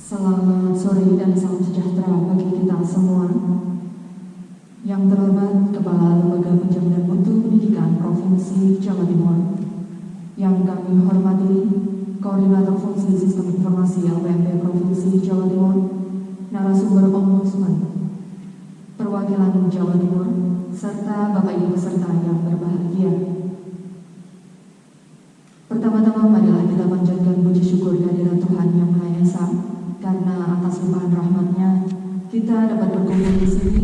Selamat sore dan salam sejahtera bagi kita semua. Yang terhormat Kepala Lembaga Penjaminan Mutu Pendidikan Provinsi Jawa Timur, yang kami hormati Koordinator Fungsi Sistem Informasi LPMP Provinsi Jawa Timur, narasumber Ombudsman, perwakilan Jawa Timur, serta Bapak Ibu peserta yang berbahagia. Pertama-tama marilah kita panjatkan puji syukur kehadirat Tuhan Yang Maha Esa, karena atas limpahan rahmat-Nya kita dapat berkumpul di sini.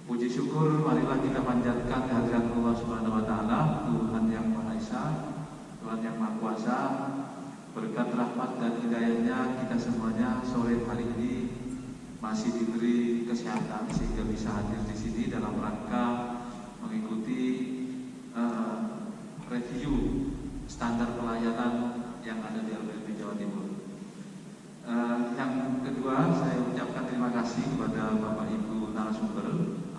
Puji syukur marilah kita panjatkan kehadirat Allah Subhanahu wa taala, Tuhan yang Maha Esa, Tuhan yang Maha Kuasa. Berkat rahmat dan hidayah-Nya kita semuanya sore hari ini masih diberi kesehatan sehingga bisa hadir di sini dalam rangka mengikuti review standar pelayanan yang ada di LPMP Jawa Timur. Yang kedua, saya ucapkan terima kasih kepada Bapak Ibu narasumber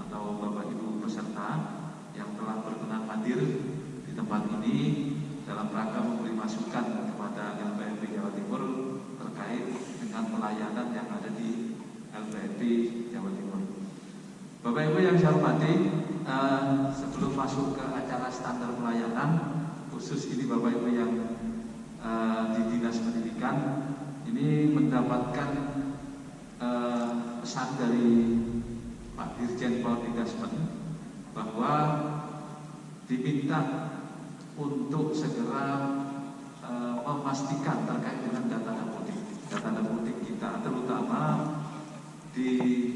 atau Bapak Ibu peserta yang telah berkenan hadir di tempat ini dalam rangka memberi masukan kepada LPMP Jawa Timur terkait dengan pelayanan yang ada di LPMP Jawa Timur. Bapak Ibu yang saya hormati, sebelum masuk ke acara standar pelayanan, khusus ini Bapak Ibu yang di Dinas Pendidikan ini mendapatkan pesan dari Pak Dirjen Prodidasmen bahwa diminta untuk segera memastikan terkait dengan data mudik kita, terutama di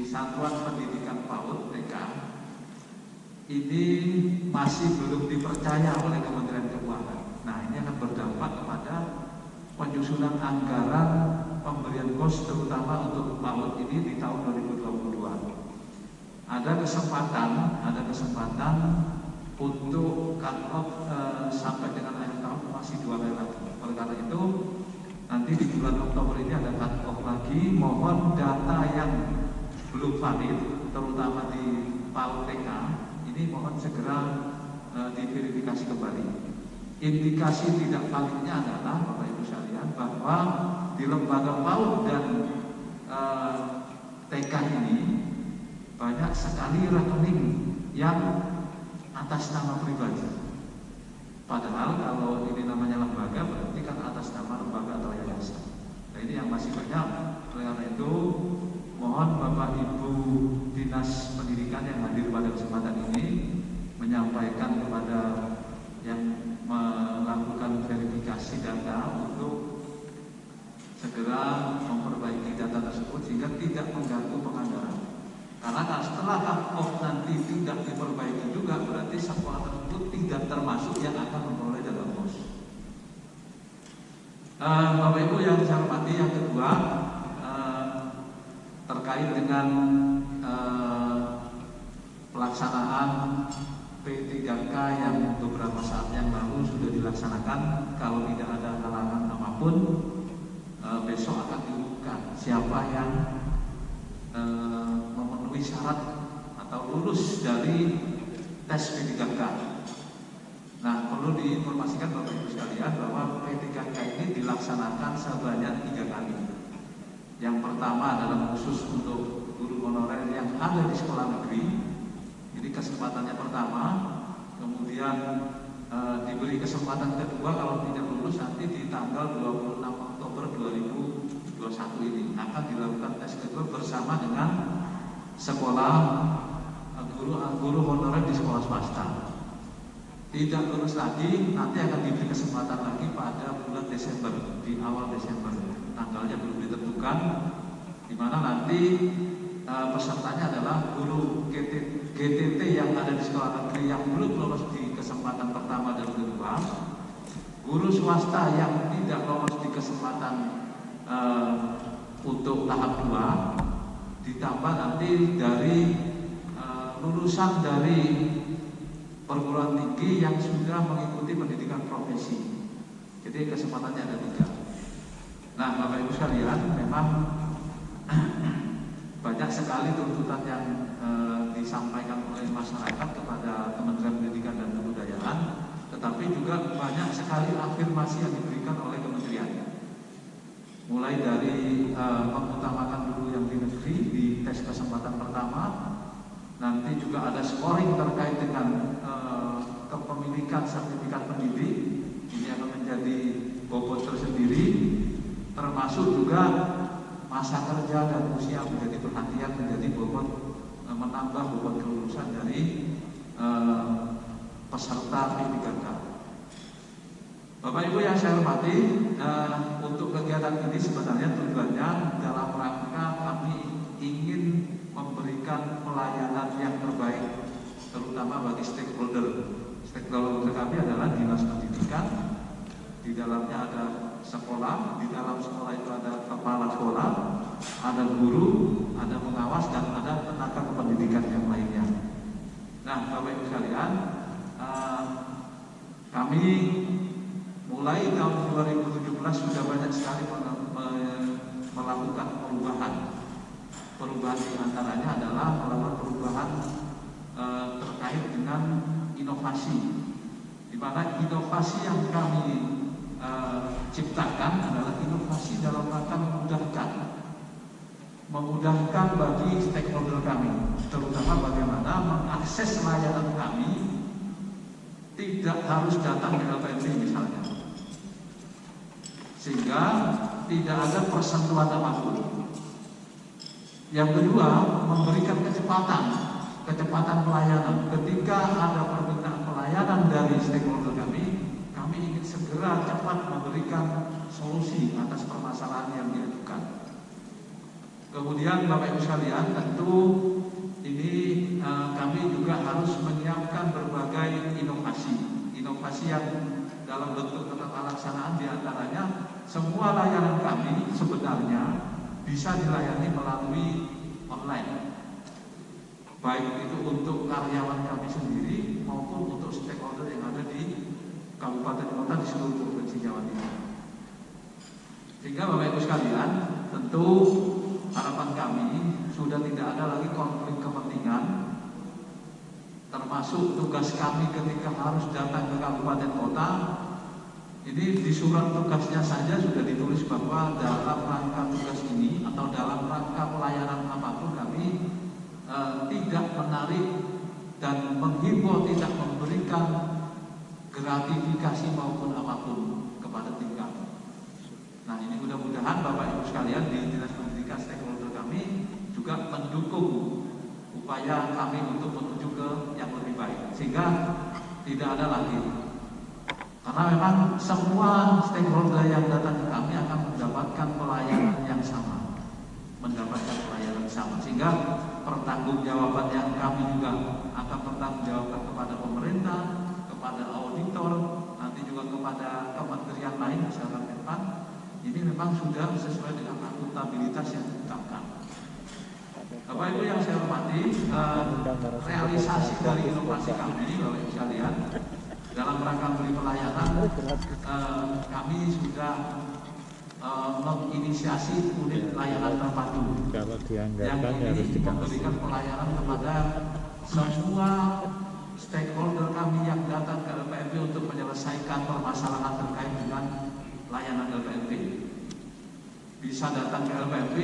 Satuan Pendidikan PAUD TK ini masih belum dipercaya oleh Kementerian Keuangan. Nah, ini akan berdampak kepada penyusunan anggaran pemberian kos terutama untuk PAUD ini di tahun 2022. Ada kesempatan untuk cut-off sampai dengan akhir tahun masih 2 kali lagi. Oleh karena itu nanti di bulan Oktober ini ada cut-off lagi. Mohon data yang belum valid terutama di PAUD TK ini mohon segera diverifikasi kembali. Indikasi tidak validnya adalah Bapak Ibu sekalian bahwa di lembaga PAUD dan TK ini banyak sekali rekening yang atas nama pribadi. Padahal kalau ini namanya lembaga berarti kan atas nama lembaga atau yayasan. Nah, ini yang masih banyak. Oleh karena itu mohon Bapak Ibu Dinas Pendidikan yang hadir pada kesempatan ini menyampaikan kepada yang melakukan verifikasi data untuk segera memperbaiki data tersebut sehingga tidak mengganggu penganggaran. Karena setelah cut-off nanti tidak diperbaiki juga berarti sekolah tersebut tidak termasuk yang akan Bapak Ibu yang saya hormati, yang kedua terkait dengan pelaksanaan P3K yang beberapa saat yang lalu sudah dilaksanakan. Kalau tidak ada halangan apapun, besok akan diumumkan siapa yang memenuhi syarat atau lulus dari tes P3K. Nah, perlu diinformasikan Bapak Ibu sekalian bahwa P3K ini dilaksanakan sebanyak 3 kali. Yang pertama adalah khusus untuk guru honorer yang ada di sekolah negeri. Ini kesempatannya pertama. Kemudian diberi kesempatan kedua kalau tidak lulus nanti di tanggal 26 Oktober 2021 ini akan dilakukan tes kedua bersama dengan sekolah guru honorer di sekolah swasta. Tidak lulus lagi, nanti akan diberi kesempatan lagi pada bulan Desember, di awal Desember. Tanggalnya belum ditentukan, di mana nanti pesertanya adalah guru GTT yang ada di sekolah negeri yang belum lolos di kesempatan pertama dan kedua, guru swasta yang tidak lolos di kesempatan untuk tahap 2, ditambah nanti dari lulusan dari perguruan tinggi yang sudah mengikuti pendidikan profesi. Jadi kesempatannya ada 3. Nah, Bapak Ibu sekalian, memang banyak sekali tuntutan yang disampaikan oleh masyarakat kepada Kementerian Pendidikan dan Kebudayaan, tetapi juga banyak sekali afirmasi yang diberikan oleh kementerian. Mulai dari mengutamakan dulu yang di negeri di tes kesempatan pertama. Nanti juga ada scoring terkait dengan kepemilikan sertifikat pendidik. Ini akan menjadi bobot tersendiri, termasuk juga masa kerja dan usia menjadi perhatian, menjadi bobot menambah bobot kelulusan dari peserta P3K. Bapak Ibu yang saya hormati, untuk kegiatan ini sebenarnya tujuannya dalam rangka kami ingin memberikan pelayanan yang terbaik, terutama bagi stakeholder. Stakeholder kami adalah dinas pendidikan, di dalamnya ada sekolah, di dalam sekolah itu ada kepala sekolah, ada guru, ada pengawas, dan ada tenaga kependidikan yang lainnya. Nah, Bapak Ibu sekalian, kami mulai tahun 2017 sudah banyak sekali melakukan perubahan. Perubahan diantaranya adalah melakukan perubahan terkait dengan inovasi, di mana inovasi yang kami ciptakan adalah inovasi dalam rangka memudahkan bagi stakeholder kami, terutama bagaimana mengakses layanan kami tidak harus datang ke LPMP misalnya, sehingga tidak ada persentuhan apapun. Yang kedua, memberikan kecepatan pelayanan. Ketika ada permintaan pelayanan dari stakeholder kami ingin segera cepat memberikan solusi atas permasalahan yang diajukan. Kemudian Bapak Ibu sekalian, tentu ini kami juga harus menyiapkan berbagai inovasi yang dalam bentuk tata laksanaan, diantaranya semua layanan kami sebenarnya bisa dilayani melalui online, baik itu untuk karyawan kami sendiri maupun untuk stakeholder yang ada di kabupaten kota di seluruh provinsi Jawa Timur. Sehingga Bapak Ibu sekalian, tentu harapan kami sudah tidak ada lagi konflik kepentingan, termasuk tugas kami ketika harus datang ke kabupaten kota. Ini di surat tugasnya saja sudah ditulis bahwa dalam rangka tugas ini atau dalam rangka pelayanan apapun kami tidak menarik dan menghimbau tidak memberikan gratifikasi maupun apapun kepada tim kami. Nah, ini mudah-mudahan Bapak Ibu sekalian di Dinas Pendidikan stakeholder kami juga mendukung upaya kami untuk menuju ke yang lebih baik, sehingga tidak ada lagi. Karena memang semua stakeholder yang datang ke kami akan mendapatkan pelayanan yang sama, sehingga pertanggungjawaban yang kami juga akan bertanggungjawabkan kepada pemerintah, kepada auditor, nanti juga kepada kementerian lain misalkan Menpan, ini memang sudah sesuai dengan akuntabilitas yang ditetapkan. Bapak Ibu yang saya hormati, realisasi dari inovasi kami, Bapak Ibu sekalian, dalam rangka beri pelayanan, kami sudah menginisiasi unit layanan terpadu yang ini memberikan pelayanan kepada semua stakeholder kami yang datang ke LPMP untuk menyelesaikan permasalahan terkait dengan layanan LPMP. Bisa datang ke LPMP,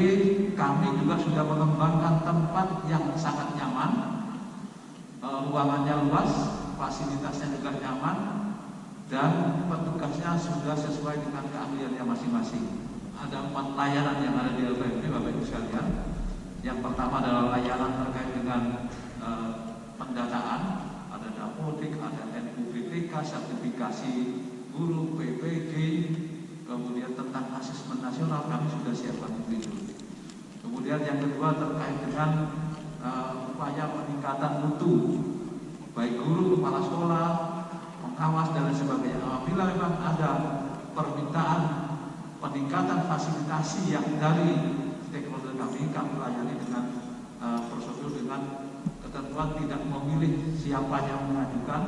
kami juga sudah mengembangkan tempat yang sangat nyaman, ruangannya luas, fasilitasnya juga nyaman, dan petugasnya sudah sesuai dengan keahliannya masing-masing. Ada 4 layanan yang ada di LPMP, Bapak Ibu sekalian. Yang pertama adalah layanan terkait dengan pendataan, ada dapodik, ada NUPTK, sertifikasi guru, PPG, kemudian tentang asesmen nasional kami sudah siapkan itu. Kemudian yang kedua terkait dengan upaya peningkatan mutu, baik guru, kepala sekolah, pengawas dan lain sebagainya. Apabila memang ada permintaan peningkatan fasilitasi yang dari stakeholder kami layani dengan prosedur dengan ketentuan tidak memilih siapa yang mengajukan,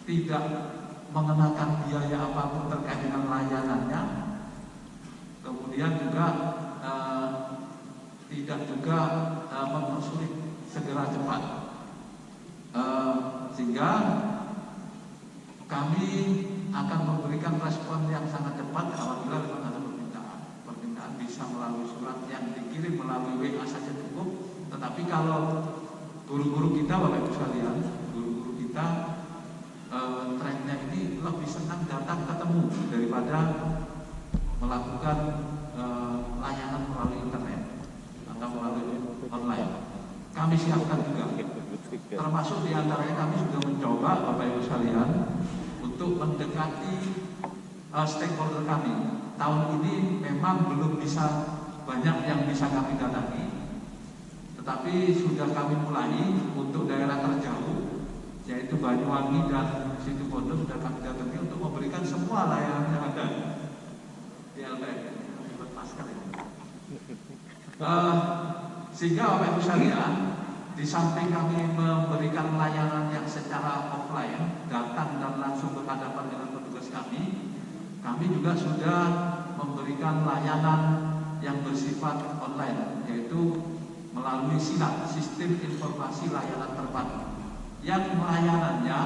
tidak mengenakan biaya apapun terkait dengan layanannya, kemudian juga tidak juga mempersulit, segera cepat, sehingga kami akan memberikan respon yang sangat cepat apabila memang ada permintaan bisa melalui surat yang dikirim melalui WA saja cukup. Tetapi kalau guru-guru kita, Bapak Ibu sekalian, guru-guru kita trennya ini lebih senang datang ketemu daripada melakukan layanan melalui internet atau melalui online. Kami siapkan juga, termasuk diantaranya kami sudah mencoba, Bapak Ibu sekalian, untuk mendekati stakeholder kami. Tahun ini memang belum bisa banyak yang bisa kami datangi, tetapi sudah kami mulai untuk daerah terjauh, yaitu Banyuwangi dan Situbondo sudah kami datangi untuk memberikan semua layanan yang ada di LPMP. Sehingga Bapak Ibu sekalian, di samping kami memberikan layanan yang secara offline, datang dan langsung berhadapan dengan petugas kami juga sudah memberikan layanan yang bersifat online, yaitu melalui SILAT, Sistem Informasi Layanan Terpadu, yang layanannya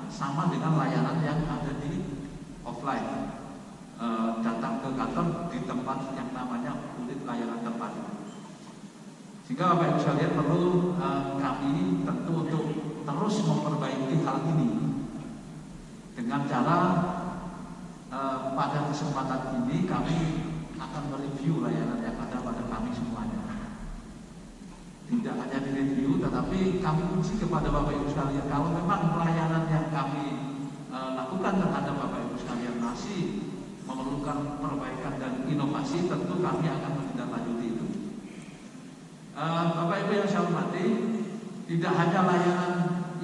sama dengan layanan yang ada di offline, datang ke kantor di tempat yang namanya unit layanan terpadu. Sehingga Bapak Ibu sekalian perlu kami tentu untuk terus memperbaiki hal ini dengan cara pada kesempatan ini kami akan mereview layanan yang ada pada kami semuanya. Tidak hanya direview, tetapi kami uji kepada Bapak Ibu sekalian, kalau memang pelayanan yang kami lakukan terhadap Bapak Ibu sekalian masih memerlukan perbaikan dan inovasi, tentu kami akan menindaklanjuti itu. Bapak Ibu yang saya hormati, tidak hanya layanan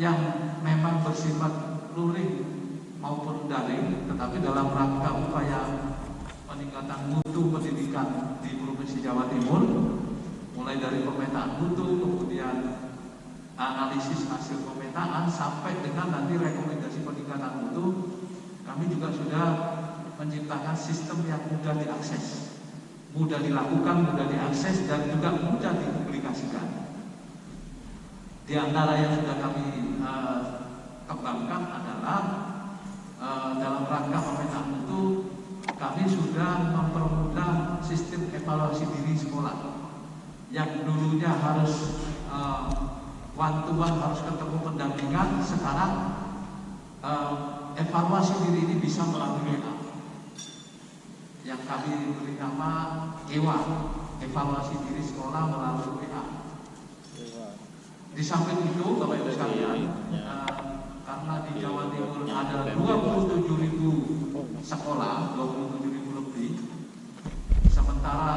yang memang bersifat luring maupun daring, tetapi dalam rangka upaya peningkatan mutu pendidikan di Provinsi Jawa Timur, mulai dari pemetaan mutu, kemudian analisis hasil pemetaan, sampai dengan nanti rekomendasi peningkatan mutu, kami juga sudah menciptakan sistem yang mudah diakses, mudah dilakukan, mudah diakses, dan juga mudah dipublikasikan. Di antara yang sudah kami kembangkan adalah dalam rangka pemetaan mutu, kami sudah mempermudah sistem evaluasi diri sekolah. Yang dulunya harus one-to-one, harus ketemu pendampingan, sekarang evaluasi diri ini bisa melalui WA, yang kami beri nama EWA, evaluasi diri sekolah melalui WA. Di samping itu, Bapak Ibu sekalian, karena di Jawa Timur ada 27.000 sekolah, 27.000 lebih, sementara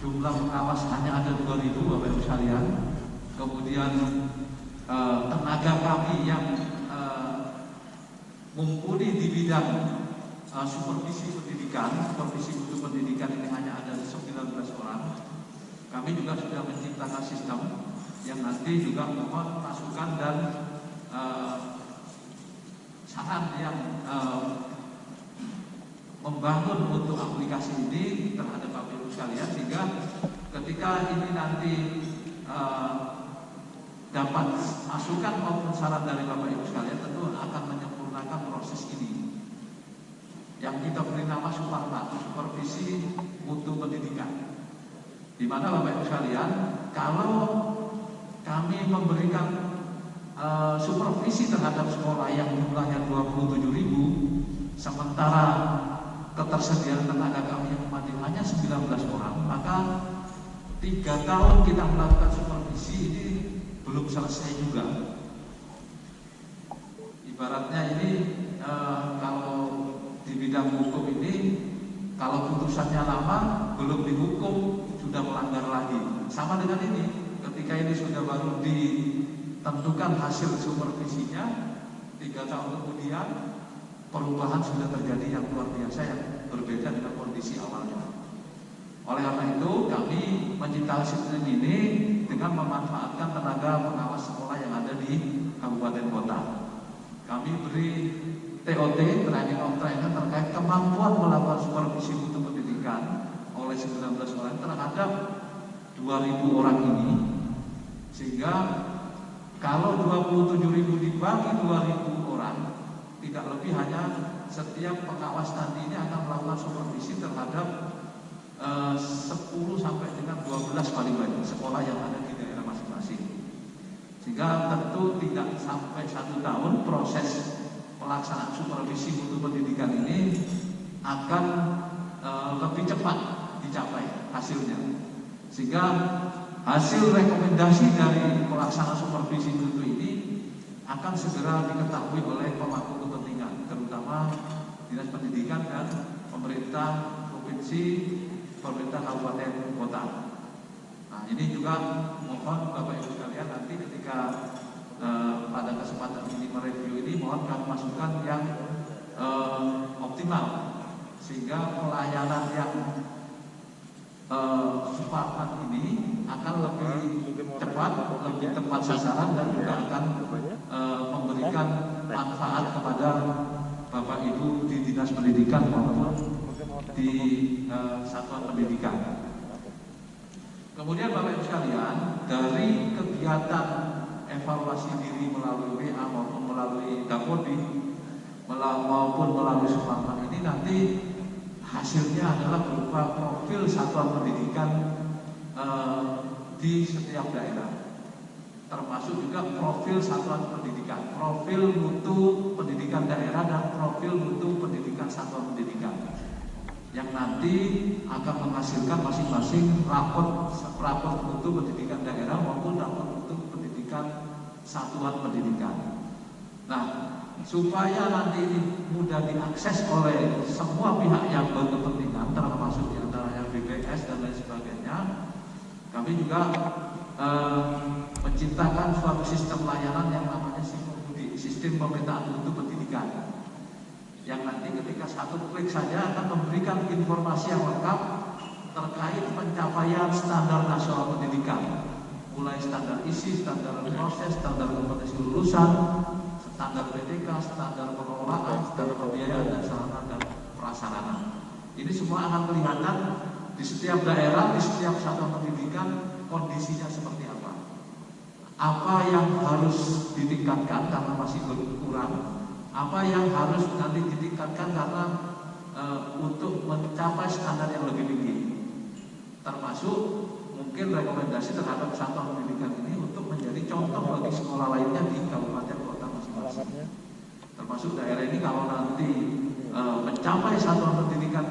jumlah pengawas hanya ada 2.000, Bapak Ibu sekalian. Kemudian tenaga kami yang mumpuni di bidang supervisi mutu pendidikan ini hanya ada 19 orang. Kami juga sudah menciptakan sistem yang nanti juga mohon masukan dan saran yang membangun untuk aplikasi ini terhadap Bapak Ibu sekalian, sehingga ketika ini nanti dapat masukan maupun saran dari Bapak Ibu sekalian, tentu akan menyempurnakan proses ini yang kita beri nama supervisi mutu pendidikan, di mana Bapak Ibu sekalian, kalau kami memberikan supervisi terhadap sekolah yang jumlahnya 27.000, sementara ketersediaan tenaga kami yang memadai hanya 19 orang, maka 3 tahun kita melakukan supervisi ini belum selesai juga. Ibaratnya ini kalau di bidang hukum ini, kalau putusannya lama belum dihukum sudah melanggar lagi. Sama dengan ini, ketika ini sudah baru ditentukan hasil supervisinya, 3 tahun kemudian perubahan sudah terjadi yang luar biasa yang berbeda dengan kondisi awalnya. Oleh karena itu kami menciptakan sistem ini dengan memanfaatkan tenaga pengawas sekolah yang ada di kabupaten kota. Kami beri TOT, training of trainer, terkait kemampuan melakukan supervisi mutu pendidikan oleh 19 orang terhadap 2.000 orang ini, sehingga kalau 27.000 dibagi 2.000 orang, tidak lebih hanya setiap pengawas nanti ini akan melakukan supervisi terhadap 10 sampai dengan 12 paling banyak sekolah yang ada di daerah masing-masing, sehingga tentu tidak sampai 1 tahun proses pelaksanaan supervisi mutu pendidikan ini akan lebih cepat dicapai hasilnya, sehingga hasil rekomendasi dari pelaksanaan supervisi mutu ini akan segera diketahui oleh pemangku kepentingan, terutama Dinas Pendidikan dan pemerintah provinsi, pemerintah kabupaten kota. Nah, ini juga mohon Bapak Ibu sekalian, nanti ketika pada kesempatan ini mereview ini, mohon kami masukan yang optimal, sehingga pelayanan yang sepakat ini akan lebih cepat, lebih tepat sasaran, dan juga akan memberikan manfaat kepada Bapak Ibu di Dinas Pendidikan maupun di satuan pendidikan. Kemudian Bapak Ibu sekalian, dari kegiatan evaluasi diri melalui WA maupun melalui Dapodi maupun melalui Suparman ini, nanti hasilnya adalah berupa profil satuan pendidikan di setiap daerah, termasuk juga profil satuan pendidikan, profil mutu pendidikan daerah, dan profil mutu pendidikan satuan pendidikan, yang nanti akan menghasilkan masing-masing rapor mutu pendidikan daerah maupun rapor mutu pendidikan satuan pendidikan. Nah, supaya nanti ini mudah diakses oleh semua pihak yang berkepentingan, termasuk diantaranya BPS dan lain sebagainya, kami juga menciptakan suatu sistem layanan yang namanya sistem pemetaan mutu pendidikan, yang nanti ketika satu klik saja akan memberikan informasi yang lengkap terkait pencapaian standar nasional pendidikan, mulai standar isi, standar proses, standar kompetensi lulusan, standar PTK, standar pengelolaan, standar pembiayaan, dan sarana dan prasarana. Ini semua akan kelihatan di setiap daerah, di setiap satuan pendidikan, kondisinya seperti apa. Apa yang harus ditingkatkan karena masih berkurang, apa yang harus nanti ditingkatkan karena untuk mencapai standar yang lebih tinggi, termasuk mungkin rekomendasi terhadap satuan pendidikan ini untuk menjadi contoh bagi sekolah lainnya di kabupaten kota masing-masing. Termasuk daerah ini kalau nanti mencapai satuan pendidikan,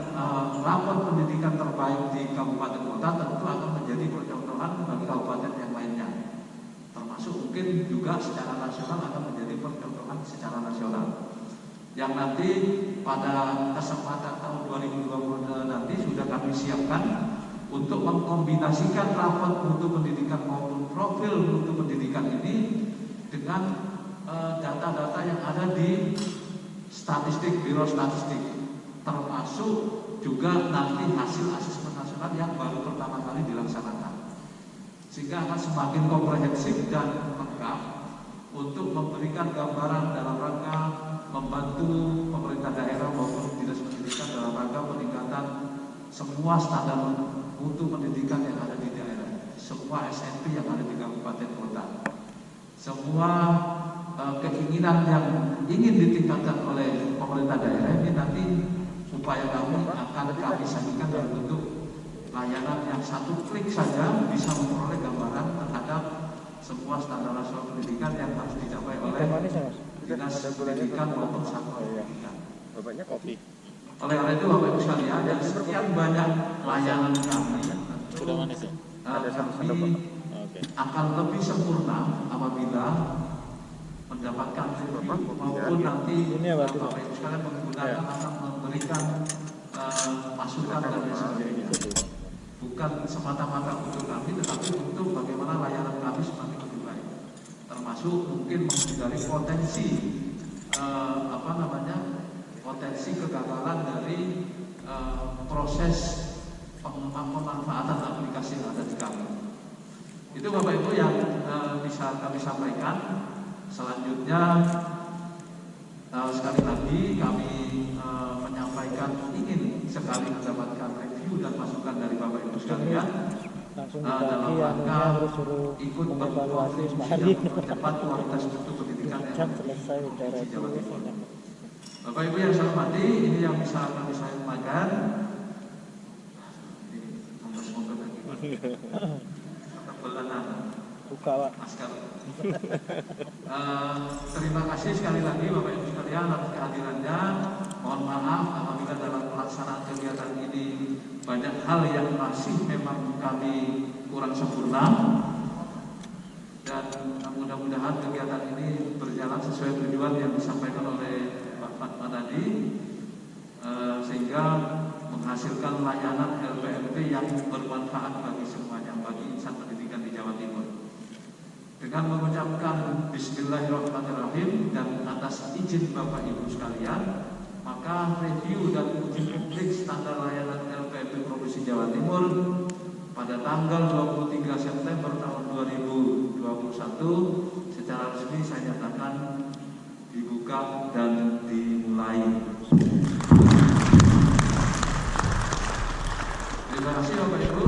rapor pendidikan terbaik di kabupaten kota, tentu akan menjadi percontohan bagi kabupaten yang lainnya. Termasuk mungkin juga secara nasional akan menjadi percontohan secara nasional. Yang nanti pada kesempatan tahun 2020 nanti sudah kami siapkan untuk mengkombinasikan rapor mutu pendidikan maupun profil mutu pendidikan ini dengan data-data yang ada di statistik, Biro Statistik, termasuk juga nanti hasil asesmen nasional yang baru pertama kali dilaksanakan, sehingga akan semakin komprehensif dan lengkap untuk memberikan gambaran dalam rangka membantu pemerintah daerah maupun dinas pendidikan dalam rangka peningkatan semua standar mutu pendidikan yang ada di daerah, semua SMP yang ada di kabupaten kota, semua keinginan yang ingin ditingkatkan oleh pemerintah daerah ini nanti upaya kami akan kami sajikan dalam bentuk layanan yang satu klik saja bisa memperoleh gambaran terhadap semua standar nasional pendidikan yang harus dicapai oleh dinas pendidikan maupun satuan pendidikan. Bapaknya kopi. Oleh karena itu Bapak Ibu sekalian, dan sekian banyak layanan kami Sudah manis ya? kami akan lebih sempurna apabila mendapatkan review maupun nanti Bapak Ibu sekalian menggunakan akan memberikan masukan dan lain sebagainya. Bukan semata-mata untuk kami, tetapi untuk bagaimana layanan kami semakin lebih baik. Termasuk mungkin menghindari potensi potensi kegagalan dari proses pemanfaatan aplikasi yang ada di kami. Itu Bapak Ibu yang bisa kami sampaikan. Selanjutnya sekali lagi kami menyampaikan ingin sekali mendapatkan review dan masukan dari Bapak Ibu sekalian dalam rangka ikut berkontribusi dalam mempercepat kualitas mutu pendidikan yang ada di Provinsi Jawa Timur. Bapak Ibu yang saya hormati, ini yang bisa kami sampaikan. Semoga lagi. Masker. Terima kasih sekali lagi Bapak Ibu sekalian atas kehadirannya. Mohon maaf apabila dalam pelaksanaan kegiatan ini banyak hal yang masih memang kami kurang sempurna, dan mudah-mudahan kegiatan ini berjalan sesuai tujuan yang disampaikan oleh Pak Fatma tadi, sehingga menghasilkan layanan LPMP yang bermanfaat bagi semuanya, bagi insan pendidikan di Jawa Timur. Dengan mengucapkan Bismillahirrahmanirrahim dan atas izin Bapak Ibu sekalian, maka review dan uji publik standar layanan LPMP Provinsi Jawa Timur pada tanggal 23 September tahun 2021 secara resmi saya nyatakan dibuka dan dimulai. Terima kasih Bapak Ibu.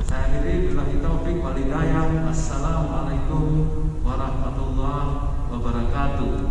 Saya akhiri billahi taufik wal hidayah. Assalamualaikum warahmatullahi wabarakatuh.